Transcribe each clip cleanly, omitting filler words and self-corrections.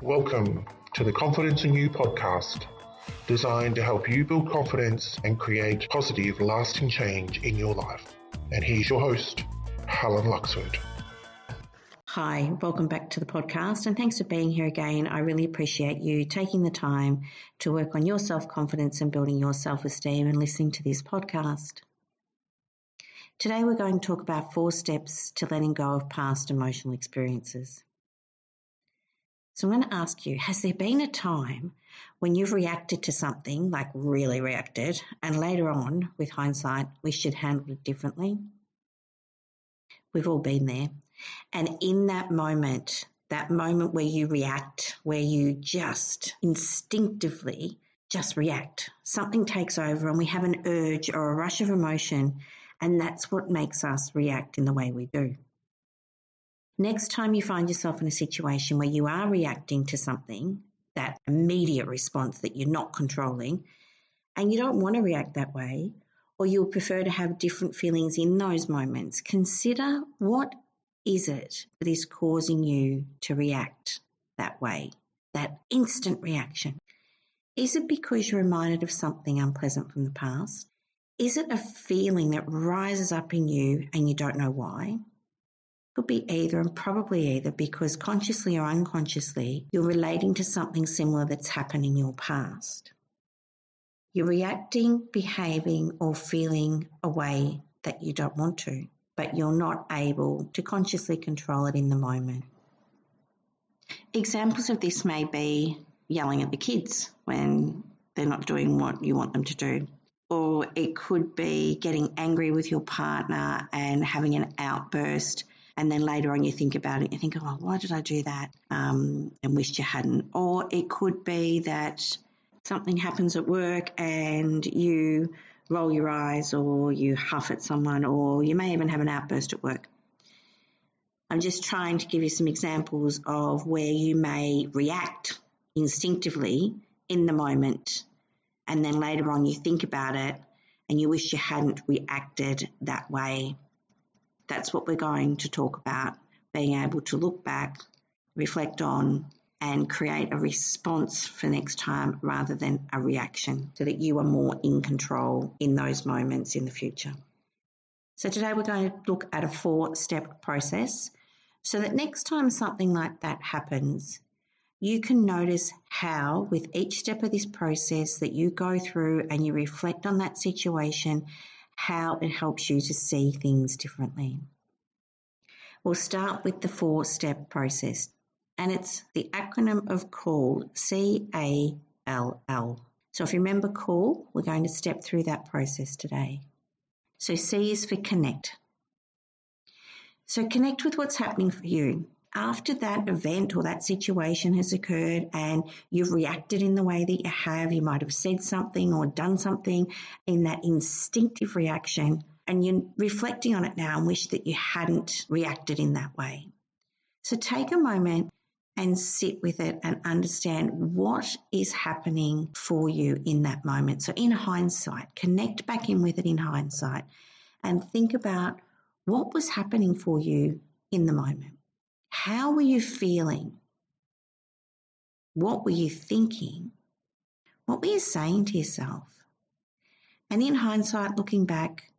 Welcome to the Confidence in You podcast, designed to help you build confidence and create positive, lasting change in your life. And here's your host, Helen Luxford. Hi, welcome back to the podcast, and thanks for being here again. I really appreciate you taking the time to work on your self-confidence and building your self-esteem and listening to this podcast. Today we're going to talk about 4 steps to letting go of past emotional experiences. So I'm going to ask you, has there been a time when you've reacted to something, like really reacted, and later on, with hindsight, wished you'd handled it differently? We've all been there. And in that moment where you react, where you just instinctively just react, something takes over and we have an urge or a rush of emotion, and that's what makes us react in the way we do. Next time you find yourself in a situation where you are reacting to something, that immediate response that you're not controlling, and you don't want to react that way, or you'll prefer to have different feelings in those moments, consider what is it that is causing you to react that way, that instant reaction. Is it because you're reminded of something unpleasant from the past? Is it a feeling that rises up in you and you don't know why? Could be either, and probably either, because consciously or unconsciously, you're relating to something similar that's happened in your past. You're reacting, behaving, or feeling a way that you don't want to, but you're not able to consciously control it in the moment. Examples of this may be yelling at the kids when they're not doing what you want them to do. Or it could be getting angry with your partner and having an outburst, and then later on you think about it, you think, oh, why did I do that? And wished you hadn't. Or it could be that something happens at work and you roll your eyes or you huff at someone, or you may even have an outburst at work. I'm just trying to give you some examples of where you may react instinctively in the moment, and then later on you think about it and you wish you hadn't reacted that way. That's what we're going to talk about, being able to look back, reflect on, and create a response for next time rather than a reaction, so that you are more in control in those moments in the future. So today we're going to look at a 4-step process so that next time something like that happens, you can notice how, with each step of this process that you go through and you reflect on that situation, how it helps you to see things differently. We'll start with the 4-step process, and it's the acronym of CALL, C-A-L-L. So if you remember CALL, we're going to step through that process today. So C is for connect. So connect with what's happening for you. After that event or that situation has occurred and you've reacted in the way that you have, you might have said something or done something in that instinctive reaction, and you're reflecting on it now and wish that you hadn't reacted in that way. So take a moment and sit with it and understand what is happening for you in that moment. So in hindsight, connect back in with it in hindsight and think about what was happening for you in the moment. How were you feeling? What were you thinking? What were you saying to yourself? And in hindsight, looking back,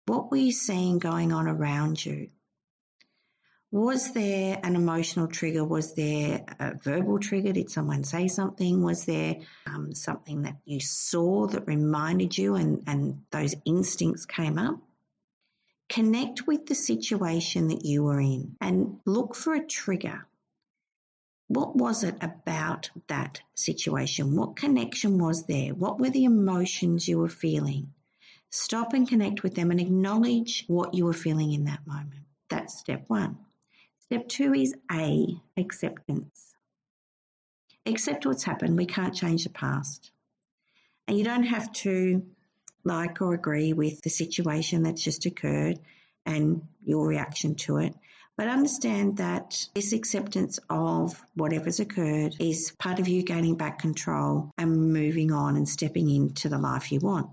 what were you seeing going on around you? Was there an emotional trigger? Was there a verbal trigger? Did someone say something? Was there something that you saw that reminded you and those instincts came up? Connect with the situation that you were in and look for a trigger. What was it about that situation? What connection was there? What were the emotions you were feeling? Stop and connect with them and acknowledge what you were feeling in that moment. That's step 1. Step 2 is A, acceptance. Accept what's happened. We can't change the past. And you don't have to like or agree with the situation that's just occurred and your reaction to it, but understand that this acceptance of whatever's occurred is part of you gaining back control and moving on and stepping into the life you want.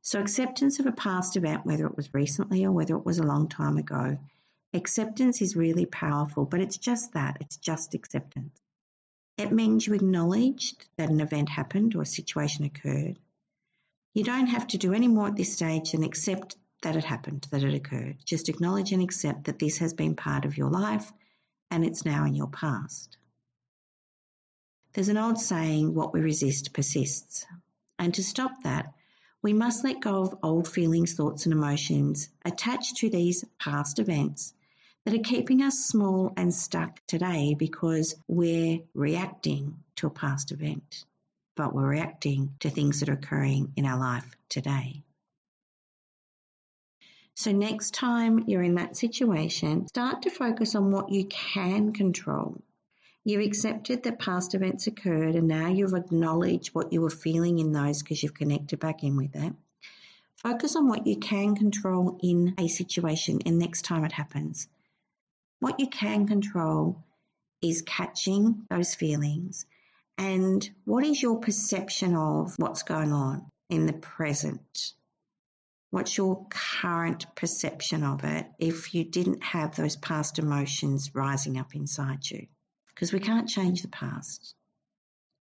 So acceptance of a past event, whether it was recently or whether it was a long time ago, Acceptance is really powerful, but it's just that. It's just acceptance. It means you acknowledged that an event happened or a situation occurred. You don't have to do any more at this stage than accept that it happened, that it occurred. Just acknowledge and accept that this has been part of your life and it's now in your past. There's an old saying, what we resist persists. And to stop that, we must let go of old feelings, thoughts and emotions attached to these past events that are keeping us small and stuck today because we're reacting to a past event, but we're reacting to things that are occurring in our life today. So next time you're in that situation, start to focus on what you can control. You've accepted that past events occurred and now you've acknowledged what you were feeling in those because you've connected back in with it. Focus on what you can control in a situation and next time it happens. What you can control is catching those feelings and what is your perception of what's going on in the present? What's your current perception of it if you didn't have those past emotions rising up inside you? Because we can't change the past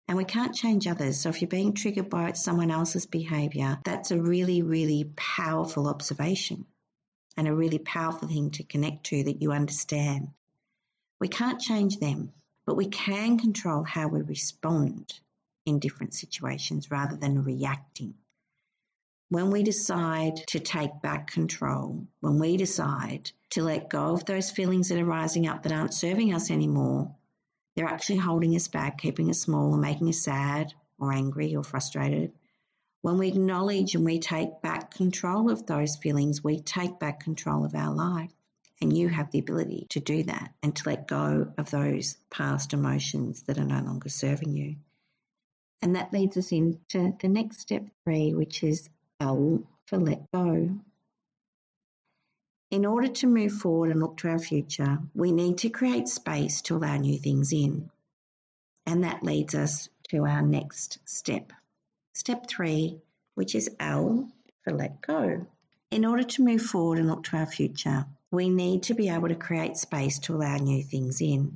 and we can't change others. So if you're being triggered by someone else's behaviour, that's a really, really powerful observation and a really powerful thing to connect to that you understand. We can't change them, but we can control how we respond in different situations rather than reacting. When we decide to take back control, when we decide to let go of those feelings that are rising up that aren't serving us anymore, they're actually holding us back, keeping us small or making us sad or angry or frustrated. When we acknowledge and we take back control of those feelings, we take back control of our life. And you have the ability to do that and to let go of those past emotions that are no longer serving you. And that leads us into the next step 3, which is L for let go. In order to move forward and look to our future, we need to create space to allow new things in. And that leads us to our next step. Step 3, which is L for let go. In order to move forward and look to our future, we need to be able to create space to allow new things in.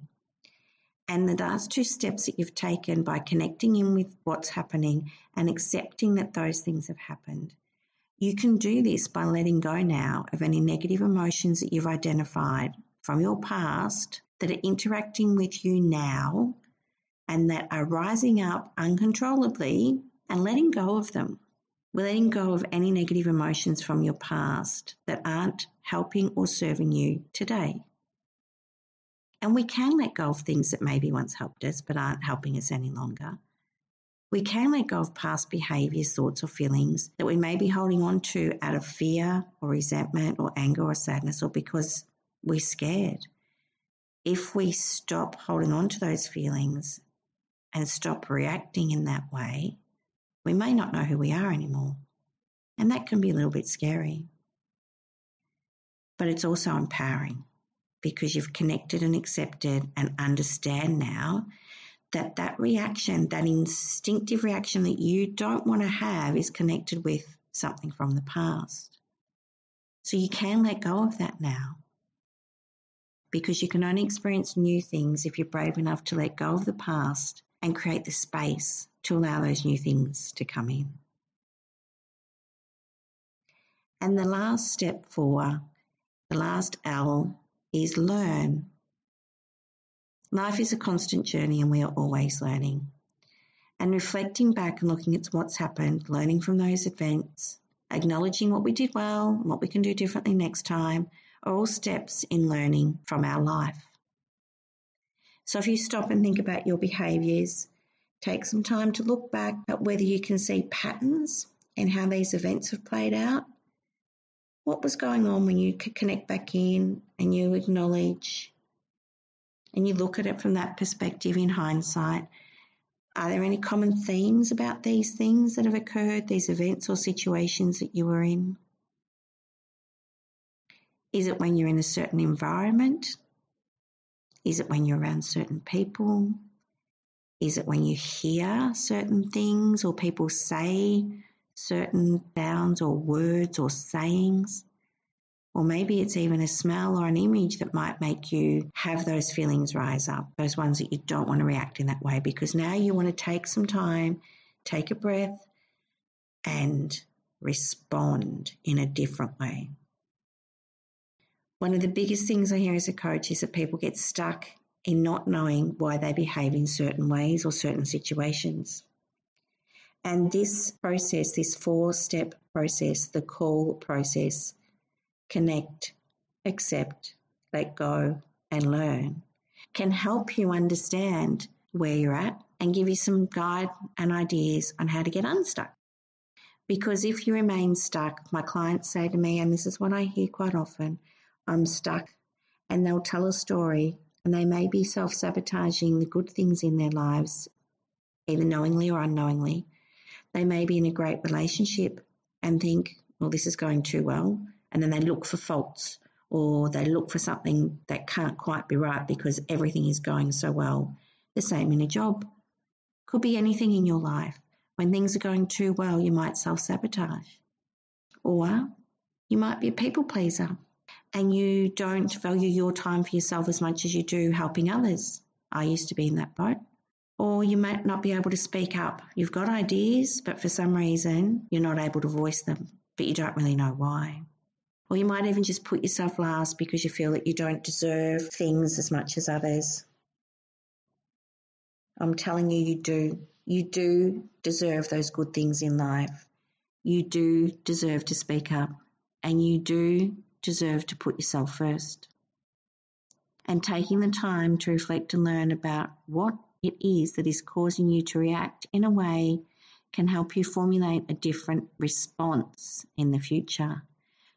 And the last 2 steps that you've taken by connecting in with what's happening and accepting that those things have happened, you can do this by letting go now of any negative emotions that you've identified from your past that are interacting with you now and that are rising up uncontrollably and letting go of them. We're letting go of any negative emotions from your past that aren't helping or serving you today. And we can let go of things that maybe once helped us but aren't helping us any longer. We can let go of past behaviours, thoughts or feelings that we may be holding on to out of fear or resentment or anger or sadness or because we're scared. If we stop holding on to those feelings and stop reacting in that way, we may not know who we are anymore. And that can be a little bit scary. But it's also empowering because you've connected and accepted and understand now that reaction, that instinctive reaction that you don't want to have is connected with something from the past. So you can let go of that now because you can only experience new things if you're brave enough to let go of the past and create the space to allow those new things to come in. And the last step 4, the last L, is learn. Life is a constant journey and we are always learning. And reflecting back and looking at what's happened, learning from those events, acknowledging what we did well and what we can do differently next time are all steps in learning from our life. So if you stop and think about your behaviours, take some time to look back at whether you can see patterns in how these events have played out. What was going on when you could connect back in and you acknowledge and you look at it from that perspective in hindsight? Are there any common themes about these things that have occurred, these events or situations that you were in? Is it when you're in a certain environment? Is it when you're around certain people? Is it when you hear certain things or people say certain sounds or words or sayings? Or maybe it's even a smell or an image that might make you have those feelings rise up, those ones that you don't want to react in that way, because now you want to take some time, take a breath, and respond in a different way. One of the biggest things I hear as a coach is that people get stuck in not knowing why they behave in certain ways or certain situations. And this process, this 4-step process, the call process, connect, accept, let go, and learn, can help you understand where you're at and give you some guide and ideas on how to get unstuck. Because if you remain stuck, my clients say to me, and this is what I hear quite often, I'm stuck, and they'll tell a story and they may be self-sabotaging the good things in their lives, either knowingly or unknowingly. They may be in a great relationship and think, well, this is going too well, and then they look for faults or they look for something that can't quite be right because everything is going so well. The same in a job. Could be anything in your life. When things are going too well, you might self-sabotage. Or you might be a people pleaser and you don't value your time for yourself as much as you do helping others. I used to be in that boat. Or you might not be able to speak up. You've got ideas, but for some reason you're not able to voice them, but you don't really know why. Or you might even just put yourself last because you feel that you don't deserve things as much as others. I'm telling you, you do. You do deserve those good things in life. You do deserve to speak up, and you do deserve to put yourself first. And taking the time to reflect and learn about what it is that is causing you to react in a way can help you formulate a different response in the future.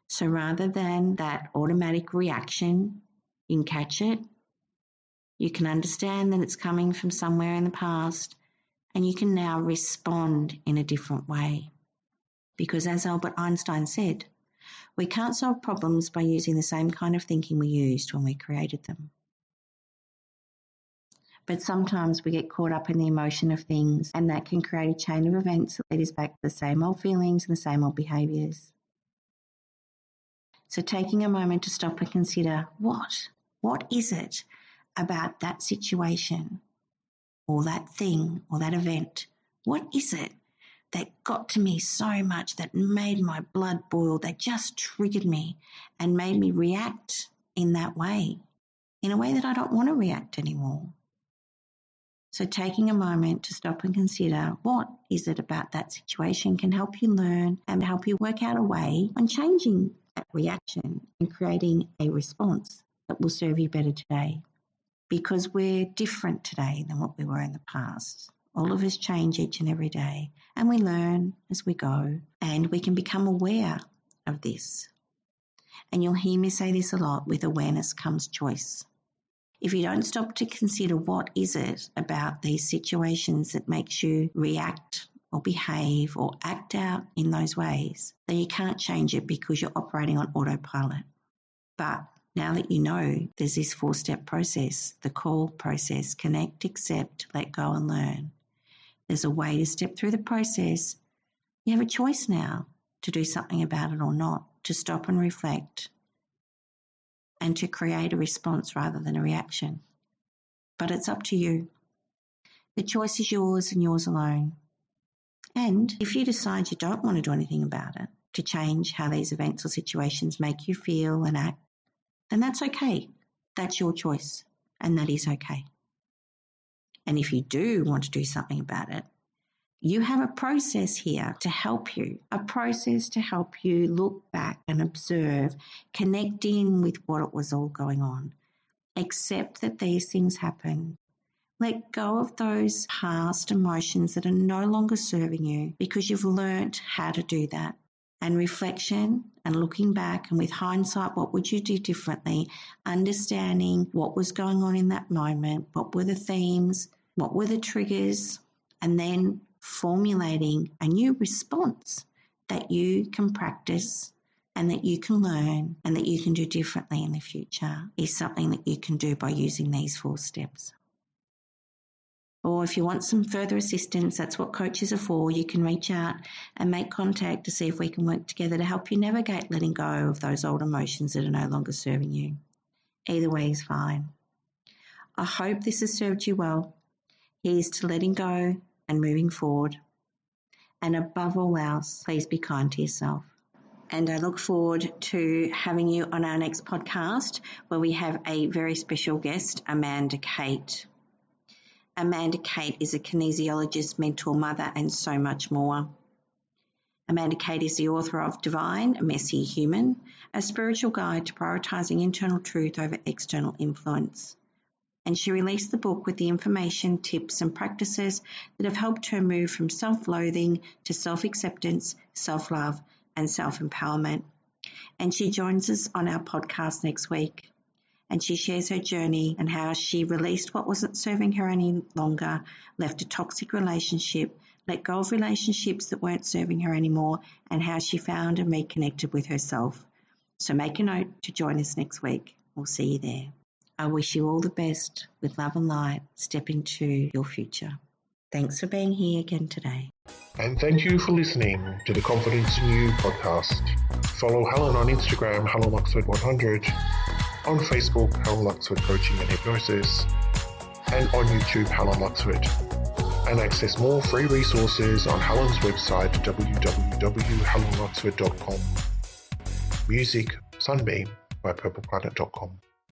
So rather than that automatic reaction, you can catch it, you can understand that it's coming from somewhere in the past, and you can now respond in a different way. Because as Albert Einstein said, we can't solve problems by using the same kind of thinking we used when we created them. But sometimes we get caught up in the emotion of things, and that can create a chain of events that lead us back to the same old feelings and the same old behaviours. So taking a moment to stop and consider, what is it about that situation or that thing or that event? What is it that got to me so much, that made my blood boil, that just triggered me and made me react in that way, in a way that I don't want to react anymore? So taking a moment to stop and consider what is it about that situation can help you learn and help you work out a way on changing that reaction and creating a response that will serve you better today. Because we're different today than what we were in the past. All of us change each and every day, and we learn as we go, and we can become aware of this. And you'll hear me say this a lot, with awareness comes choice. If you don't stop to consider what is it about these situations that makes you react or behave or act out in those ways, then you can't change it because you're operating on autopilot. But now that you know there's this 4-step process, the call process, connect, accept, let go and learn. There's a way to step through the process. You have a choice now to do something about it or not, to stop and reflect, and to create a response rather than a reaction. But it's up to you. The choice is yours and yours alone. And if you decide you don't want to do anything about it, to change how these events or situations make you feel and act, then that's okay. That's your choice, and that is okay. And if you do want to do something about it, you have a process here to help you, a process to help you look back and observe, connect in with what it was all going on. Accept that these things happen. Let go of those past emotions that are no longer serving you because you've learnt how to do that. And reflection and looking back, and with hindsight, what would you do differently? Understanding what was going on in that moment, what were the themes, what were the triggers, and then formulating a new response that you can practice and that you can learn and that you can do differently in the future is something that you can do by using these 4 steps. Or if you want some further assistance, that's what coaches are for. You can reach out and make contact to see if we can work together to help you navigate letting go of those old emotions that are no longer serving you. Either way is fine. I hope this has served you well. Here's to letting go and moving forward. And above all else, please be kind to yourself. And I look forward to having you on our next podcast where we have a very special guest, Amanda Kate. Amanda Kate is a kinesiologist, mentor, mother, and so much more. Amanda Kate is the author of Divine, Messy Human, a spiritual guide to prioritising internal truth over external influence. And she released the book with the information, tips, and practices that have helped her move from self-loathing to self-acceptance, self-love, and self-empowerment. And she joins us on our podcast next week. And she shares her journey and how she released what wasn't serving her any longer, left a toxic relationship, let go of relationships that weren't serving her anymore, and how she found and reconnected with herself. So make a note to join us next week. We'll see you there. I wish you all the best with love and light. Step into your future. Thanks for being here again today. And thank you for listening to the Confidence in You podcast. Follow Helen on Instagram, Helen Luxford 100, on Facebook, Helen Luxford Coaching and Hypnosis, and on YouTube, Helen Luxford. And access more free resources on Helen's website, www.helenluxford.com. Music, Sunbeam by purpleplanet.com.